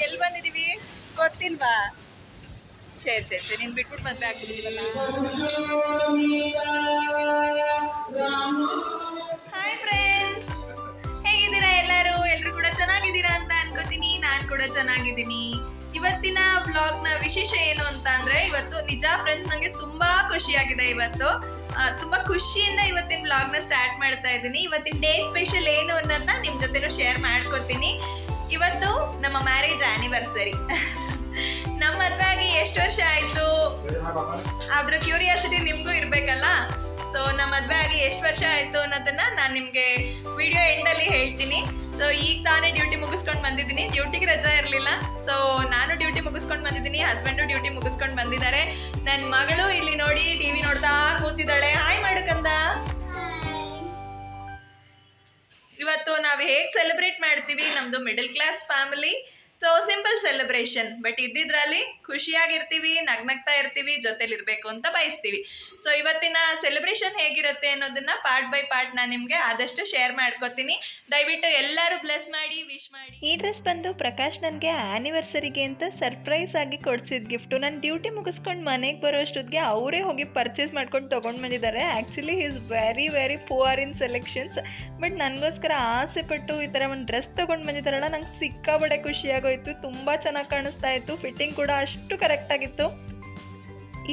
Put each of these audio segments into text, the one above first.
ಎಲ್ಲಿ ಬಂದಿದೀವಿ ಗೊತ್ತಿಲ್ವಾ? ಛೇ ಛೇ ಛೇ, ನೀನ್ ಬಿಟ್ಬಿಟ್ಟು ಮದ್ವೆ ಆಗ್ಬಿಟ್ಟಿದೀವಲ್ಲ. ಹಾಯ್ ಫ್ರೆಂಡ್ಸ್, ಹೇಗಿದ್ದೀರಾ ಎಲ್ಲರೂ? ಎಲ್ರು ಕೂಡ ಚೆನ್ನಾಗಿದ್ದೀರಾ ಅಂತ ಅನ್ಕೋತೀನಿ. ನಾನು ಕೂಡ ಚೆನ್ನಾಗಿದ್ದೀನಿ. ಇವತ್ತಿನ ವ್ಲಾಗ್ನ ವಿಶೇಷ ಏನು ಅಂತ ಅಂದ್ರೆ, ಇವತ್ತು ನಿಜ ಫ್ರೆಂಡ್ಸ್ ನಂಗೆ ತುಂಬಾ ಖುಷಿಯಾಗಿದೆ. ಇವತ್ತು ತುಂಬಾ ಖುಷಿಯಿಂದ ಇವತ್ತಿನ ವ್ಲಾಗ್ನ ಸ್ಟಾರ್ಟ್ ಮಾಡ್ತಾ ಇದ್ದೀನಿ. ಇವತ್ತಿನ ಡೇ ಸ್ಪೆಷಲ್ ಏನು ಅನ್ನೋದನ್ನ ನಿಮ್ ಜೊತೆನೂ ಶೇರ್ ಮಾಡ್ಕೊತೀನಿ. ಇವತ್ತು ನಮ್ಮ ಮ್ಯಾರೇಜ್ ಆನಿವರ್ಸರಿ. ನಮ್ಮ ಮದ್ವೆ ಆಗಿ ಎಷ್ಟು ವರ್ಷ ಆಯ್ತು ಅದ್ರ ಕ್ಯೂರಿಯಾಸಿಟಿ ನಿಮ್ಗೂ ಇರ್ಬೇಕಲ್ಲ. ಸೊ ನಮ್ಮ ಮದ್ವೆ ಆಗಿ ಎಷ್ಟು ವರ್ಷ ಆಯ್ತು ಅನ್ನೋದನ್ನ ನಾನು ನಿಮ್ಗೆ ವಿಡಿಯೋ ಎಂಡಲ್ಲಿ ಹೇಳ್ತೀನಿ. ಸೊ ಈಗ ತಾನೇ ಡ್ಯೂಟಿ ಮುಗಿಸ್ಕೊಂಡು ಬಂದಿದ್ದೀನಿ. ಡ್ಯೂಟಿಗೆ ರಜಾ ಇರಲಿಲ್ಲ. ಸೊ ನಾನು ಡ್ಯೂಟಿ ಮುಗಿಸ್ಕೊಂಡು ಬಂದಿದ್ದೀನಿ, ಹಸ್ಬೆಂಡು ಡ್ಯೂಟಿ ಮುಗಿಸ್ಕೊಂಡು ಬಂದಿದ್ದಾರೆ. ನನ್ನ ಮಗಳು ಇಲ್ಲಿ ನೋಡಿ ಟಿವಿ ನೋಡ್ತಾ ಕೂತಿದ್ದಾಳೆ. ಹಾಯ್ ಮಾಡಕಂದ. ಇವತ್ತು ನಾವು ಹೇಗೆ ಸೆಲೆಬ್ರೇಟ್ ಮಾಡ್ತೀವಿ, ನಮ್ದು middle class family. So simple celebration, but ಇದ್ದಿದ್ರಲ್ಲಿ ಖುಷಿಯಾಗಿರ್ತೀವಿ, ನಗ್ನಗ್ತಾ ಇರ್ತೀವಿ, ಜೊತೆಲಿರ್ಬೇಕು ಅಂತ ಬಯಸ್ತೀವಿ. ಸೊ ಇವತ್ತಿನ ಸೆಲೆಬ್ರೇಷನ್ ಹೇಗಿರುತ್ತೆ ಅನ್ನೋದನ್ನ ಪಾರ್ಟ್ ಬೈ ಪಾರ್ಟ್ ನಾನು ನಿಮಗೆ ಆದಷ್ಟು ಶೇರ್ ಮಾಡ್ಕೊತೀನಿ. ದಯವಿಟ್ಟು ಎಲ್ಲರೂ ಬ್ಲೆಸ್ ಮಾಡಿ, ವಿಶ್ ಮಾಡಿ. ಈ ಡ್ರೆಸ್ ಬಂದು ಪ್ರಕಾಶ್ ನನಗೆ ಆ್ಯನಿವರ್ಸರಿಗೆ ಅಂತ ಸರ್ಪ್ರೈಸ್ ಆಗಿ ಕೊಡ್ಸಿದ ಗಿಫ್ಟು. ನಾನು ಡ್ಯೂಟಿ ಮುಗಿಸ್ಕೊಂಡು ಮನೆಗೆ ಬರೋ ಅಷ್ಟೊತ್ತಿಗೆ ಅವರೇ ಹೋಗಿ ಪರ್ಚೇಸ್ ಮಾಡ್ಕೊಂಡು ತೊಗೊಂಡು ಬಂದಿದ್ದಾರೆ. Actually he is very poor in selections. But ನನಗೋಸ್ಕರ ಆಸೆ ಪಟ್ಟು ಈ ಥರ ಒಂದು ಡ್ರೆಸ್ ತೊಗೊಂಡು ಬಂದಿದ್ದಾರಲ್ಲ, ನಂಗೆ ಸಿಕ್ಕಾಬಡೆ ಖುಷಿಯಾಗೋಯ್ತು. ತುಂಬ ಚೆನ್ನಾಗಿ ಕಾಣಿಸ್ತಾ ಇತ್ತು, ಫಿಟ್ಟಿಂಗ್ ಕೂಡ ಅಷ್ಟು ಕರೆಕ್ಟಾಗಿತ್ತು.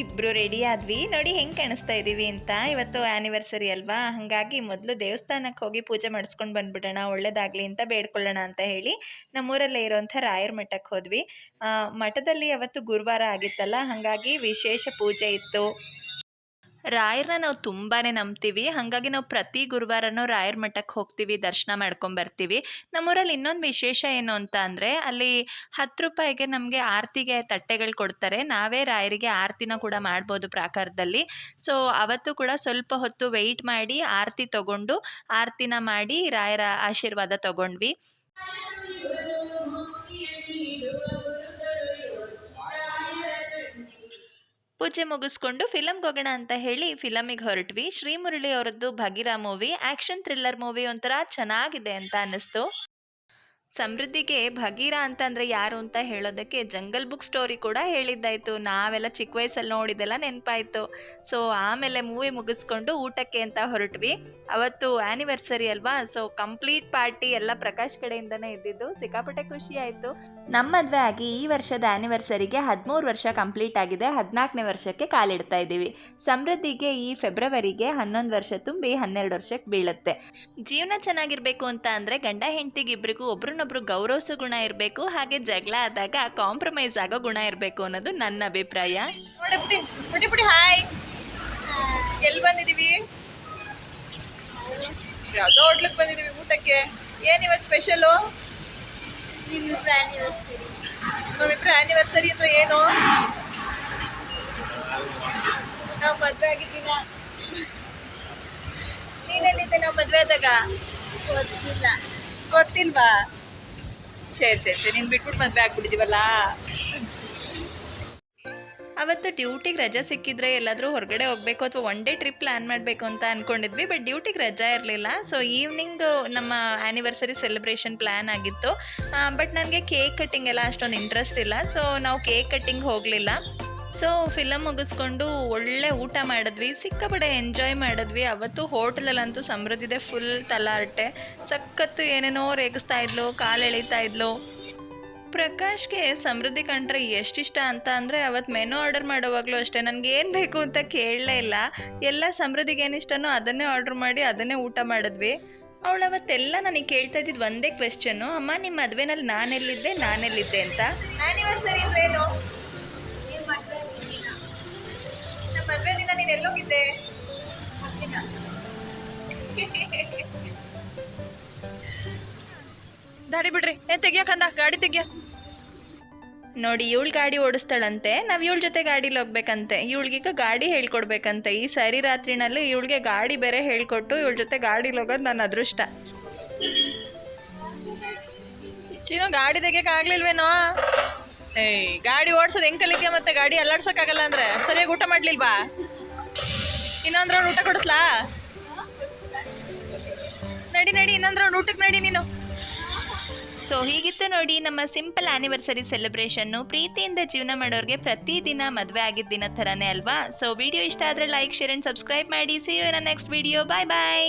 ಇಬ್ಬರು ರೆಡಿ ಆದ್ವಿ. ನೋಡಿ ಹೆಂಗೆ ಕಾಣಿಸ್ತಾ ಇದ್ದೀವಿ ಅಂತ. ಇವತ್ತು ಆ್ಯನಿವರ್ಸರಿ ಅಲ್ವಾ, ಹಾಗಾಗಿ ಮೊದಲು ದೇವಸ್ಥಾನಕ್ಕೆ ಹೋಗಿ ಪೂಜೆ ಮಾಡಿಸ್ಕೊಂಡು ಬಂದ್ಬಿಡೋಣ, ಒಳ್ಳೇದಾಗಲಿ ಅಂತ ಬೇಡ್ಕೊಳ್ಳೋಣ ಅಂತ ಹೇಳಿ ನಮ್ಮೂರಲ್ಲೇ ಇರೋಂಥ ರಾಯರ ಮಠಕ್ಕೆ ಹೋದ್ವಿ. ಮಠದಲ್ಲಿ ಅವತ್ತು ಗುರುವಾರ ಆಗಿತ್ತಲ್ಲ, ಹಾಗಾಗಿ ವಿಶೇಷ ಪೂಜೆ ಇತ್ತು. ರಾಯರನ್ನ ನಾವು ತುಂಬಾ ನಂಬ್ತೀವಿ, ಹಾಗಾಗಿ ನಾವು ಪ್ರತಿ ಗುರುವಾರನೂ ರಾಯರ ಮಠಕ್ಕೆ ಹೋಗ್ತೀವಿ, ದರ್ಶನ ಮಾಡ್ಕೊಂಬರ್ತೀವಿ. ನಮ್ಮೂರಲ್ಲಿ ಇನ್ನೊಂದು ವಿಶೇಷ ಏನು ಅಂತ ಅಂದರೆ, ಅಲ್ಲಿ 10 ರೂಪಾಯಿಗೆ ನಮಗೆ ಆರತಿಗೆ ತಟ್ಟೆಗಳು ಕೊಡ್ತಾರೆ. ನಾವೇ ರಾಯರಿಗೆ ಆರತಿನ ಕೂಡ ಮಾಡ್ಬೋದು ಪ್ರಾಕಾರದಲ್ಲಿ. ಸೊ ಅವತ್ತು ಕೂಡ ಸ್ವಲ್ಪ ಹೊತ್ತು ವೆಯ್ಟ್ ಮಾಡಿ ಆರತಿ ತಗೊಂಡು ಆರತಿನ ಮಾಡಿ ರಾಯರ ಆಶೀರ್ವಾದ ತಗೊಂಡ್ವಿ. ಪೂಜೆ ಮುಗಿಸ್ಕೊಂಡು ಫಿಲಮ್ಗೆ ಹೋಗೋಣ ಅಂತ ಹೇಳಿ ಫಿಲಮಿಗೆ ಹೊರಟ್ವಿ. ಶ್ರೀಮುರಳಿ ಅವರದ್ದು Bagheera movie, action thriller movie, ಒಂಥರ ಚೆನ್ನಾಗಿದೆ ಅಂತ ಅನ್ನಿಸ್ತು. ಸಮೃದ್ಧಿಗೆ ಭಗೀರಾ ಅಂತಂದರೆ ಯಾರು ಅಂತ ಹೇಳೋದಕ್ಕೆ ಜಂಗಲ್ ಬುಕ್ ಸ್ಟೋರಿ ಕೂಡ ಹೇಳಿದ್ದಾಯಿತು. ನಾವೆಲ್ಲ ಚಿಕ್ಕ ವಯಸ್ಸಲ್ಲಿ ನೋಡಿದೆಲ್ಲ ನೆನಪಾಯಿತು. ಸೊ ಆಮೇಲೆ ಮೂವಿ ಮುಗಿಸ್ಕೊಂಡು ಊಟಕ್ಕೆ ಅಂತ ಹೊರಟ್ವಿ. ಅವತ್ತು ಆ್ಯನಿವರ್ಸರಿ ಅಲ್ವಾ, ಸೊ ಕಂಪ್ಲೀಟ್ ಪಾರ್ಟಿ ಎಲ್ಲ ಪ್ರಕಾಶ್ ಕಡೆಯಿಂದನೇ ಇದ್ದಿದ್ದು. ಸಿಕ್ಕಾಪಟ್ಟೆ ಖುಷಿ ಆಯಿತು. ನಮ್ಮ ಮದುವೆ ಆಗಿ ಈ ವರ್ಷದ ಆ್ಯನಿವರ್ಸರಿಗೆ 13 ವರ್ಷ ಕಂಪ್ಲೀಟ್ ಆಗಿದೆ. 14ನೇ ವರ್ಷಕ್ಕೆ ಕಾಲಿಡ್ತಾ ಇದ್ದೀವಿ. ಸಮೃದ್ಧಿಗೆ ಈ ಫೆಬ್ರವರಿಗೆ 11 ವರ್ಷ ತುಂಬಿ 12 ವರ್ಷಕ್ಕೆ ಬೀಳುತ್ತೆ. ಜೀವನ ಚೆನ್ನಾಗಿರಬೇಕು ಅಂತ ಅಂದರೆ ಗಂಡ ಹೆಂಡತಿಗೆ ಇಬ್ಬರಿಗೂ ಒಬ್ರನ್ನೊಬ್ರು ಗೌರವಿಸೋ ಗುಣ ಇರಬೇಕು, ಹಾಗೆ ಜಗಳ ಆದಾಗ ಕಾಂಪ್ರಮೈಸ್ ಆಗೋ ಗುಣ ಇರಬೇಕು ಅನ್ನೋದು ನನ್ನ ಅಭಿಪ್ರಾಯ. ಹಾಯ್, ಎಲ್ಲಿ ಬಂದಿದ್ದೀವಿ? ಯಾವುದೋ ಹೋಟ್ಲಿಗೆ ಬಂದಿದ್ದೀವಿ ಊಟಕ್ಕೆ. ಏನಿವತ್ತು ಸ್ಪೆಷಲು? ನಿಮ್ಮಿಬ್ಬರ ಆ್ಯನಿವರ್ಸರಿ. ನಮ್ಮಿಬ್ಬರ ಆ್ಯನಿವರ್ಸರಿ ಅಂದ್ರೆ ಏನು? ನಾವು ಮದುವೆ ಆಗಿದ್ದೀನ. ನೀನೇನಿದ್ದೆ ನಾವು ಮದುವೆ ಆದಾಗ? ಗೊತ್ತಿಲ್ಲ. ಗೊತ್ತಿಲ್ವಾ? ಛೇ ಛೇ ಛೇ, ನೀನು ಬಿಟ್ಬಿಟ್ಟು ಮದುವೆ ಆಗ್ಬಿಟ್ಟಿದೀವಲ್ಲ. ಅವತ್ತು ಡ್ಯೂಟಿಗೆ ರಜಾ ಸಿಕ್ಕಿದ್ರೆ ಎಲ್ಲಾದರೂ ಹೊರಗಡೆ ಹೋಗಬೇಕು ಅಥವಾ ಒನ್ ಡೇ ಟ್ರಿಪ್ ಪ್ಲ್ಯಾನ್ ಮಾಡಬೇಕು ಅಂತ ಅಂದ್ಕೊಂಡಿದ್ವಿ. ಬಟ್ ಡ್ಯೂಟಿಗೆ ರಜಾ ಇರಲಿಲ್ಲ. ಸೊ ಈವ್ನಿಂಗ್ ನಮ್ಮ ಆ್ಯನಿವರ್ಸರಿ ಸೆಲೆಬ್ರೇಷನ್ ಪ್ಲ್ಯಾನ್ ಆಗಿತ್ತು. ಬಟ್ ನನಗೆ ಕೇಕ್ ಕಟ್ಟಿಂಗ್ ಎಲ್ಲ ಅಷ್ಟೊಂದು ಇಂಟ್ರೆಸ್ಟ್ ಇಲ್ಲ. ಸೊ ನಾವು ಕೇಕ್ ಕಟ್ಟಿಂಗ್ ಹೋಗಲಿಲ್ಲ. ಸೊ ಫಿಲಮ್ ಮುಗಿಸ್ಕೊಂಡು ಒಳ್ಳೆ ಊಟ ಮಾಡಿದ್ವಿ, ಸಿಕ್ಕಾಪಟ್ಟೆ ಎಂಜಾಯ್ ಮಾಡಿದ್ವಿ. ಅವತ್ತು ಹೋಟೆಲಲ್ಲಂತೂ ಸಮೃದ್ಧಿದೆ ಫುಲ್ ತಲಾಟೆ. ಸಖತ್ತು ಏನೇನೋ ರೇಗಿಸ್ತಾ ಇದ್ಲು, ಕಾಲು ಎಳಿತಾ ಇದ್ಲು. ಪ್ರಕಾಶ್ಗೆ ಸಮೃದ್ಧಿ ಕಂಡ್ರೆ ಎಷ್ಟಿಷ್ಟ ಅಂತ ಅಂದರೆ, ಅವತ್ತು ಮೆನು ಆರ್ಡರ್ ಮಾಡೋವಾಗಲೂ ಅಷ್ಟೇ ನನಗೆ ಏನು ಬೇಕು ಅಂತ ಕೇಳಲೇ ಇಲ್ಲ. ಎಲ್ಲ ಸಮೃದ್ಧಿಗೆ ಏನಿಷ್ಟನೋ ಅದನ್ನೇ ಆರ್ಡರ್ ಮಾಡಿ ಅದನ್ನೇ ಊಟ ಮಾಡಿದ್ವಿ. ಅವಳು ಅವತ್ತೆಲ್ಲ ನನಗೆ ಕೇಳ್ತಾ ಇದ್ದಿದ್ದು ಒಂದೇ ಕ್ವೆಶ್ಚನ್ನು, ಅಮ್ಮ ನಿಮ್ಮ ಮದುವೆನಲ್ಲಿ ನಾನೆಲ್ಲಿದ್ದೆ ಅಂತ. ಆ್ಯನಿವರ್ಸರಿ ಅಂದ್ರೆ ಏನು? ನಮ್ಮ ಮದುವೆ ದಿನ ನೀನು ಎಲ್ಲೋಗಿದ್ದೆ? ದಾಡಿ ಬಿಡ್ರಿ, ತೆಗಿಯಕಂದ ಗಾಡಿ ತೆಗಿಯ. ನೋಡಿ ಇವಳು ಗಾಡಿ ಓಡಿಸ್ತಾಳಂತೆ, ನಾವು ಇವಳ ಜೊತೆ ಗಾಡೀಲಿ ಹೋಗ್ಬೇಕಂತೆ. ಇವಳಿಗೀಗ ಗಾಡಿ ಹೇಳ್ಕೊಡ್ಬೇಕಂತೆ. ಈ ಸರಿ ರಾತ್ರಿನಲ್ಲಿ ಇವಳಿಗೆ ಗಾಡಿ ಬೇರೆ ಹೇಳ್ಕೊಟ್ಟು ಇವಳ ಜೊತೆ ಗಾಡೀಲಿ ಹೋಗೋದು ನನ್ನ ಅದೃಷ್ಟ. ಚೀನೋ ಗಾಡಿ ತೆಗಿಯಕ್ಕಾಗ್ಲಿಲ್ವೇನೋ? ಗಾಡಿ ಓಡಿಸೋದು ಹೆಂಗೆ ಕಲಿತೀಯ? ಮತ್ತೆ ಗಾಡಿ ಅಲ್ಲಾಡ್ಸೋಕ್ಕಾಗಲ್ಲ ಅಂದರೆ ಸರಿಯಾಗಿ ಊಟ ಮಾಡಲಿಲ್ವಾ? ಇನ್ನೊಂದು ರೌಂಡ್ ಊಟ ಕೊಡಿಸ್ಲಾ? ನಡಿ ಇನ್ನೊಂದು ರೌಂಡ್ ಊಟಕ್ಕೆ ನಡಿ ನೀನು. ಸೊ ಹೀಗಿತ್ತು ನೋಡಿ ನಮ್ಮ ಸಿಂಪಲ್ ಆ್ಯನಿವರ್ಸರಿ ಸೆಲೆಬ್ರೇಷನ್ನು. ಪ್ರೀತಿಯಿಂದ ಜೀವನ ಮಾಡೋರಿಗೆ ಪ್ರತಿದಿನ ಮದುವೆ ಆಗಿದ್ದ ದಿನ ಥರನೇ ಅಲ್ವಾ? ಸೊ ವಿಡಿಯೋ ಇಷ್ಟ ಆದರೆ ಲೈಕ್, ಶೇರ್ ಆ್ಯಂಡ್ ಸಬ್ಸ್ಕ್ರೈಬ್ ಮಾಡಿ. See you in next video. Bye bye.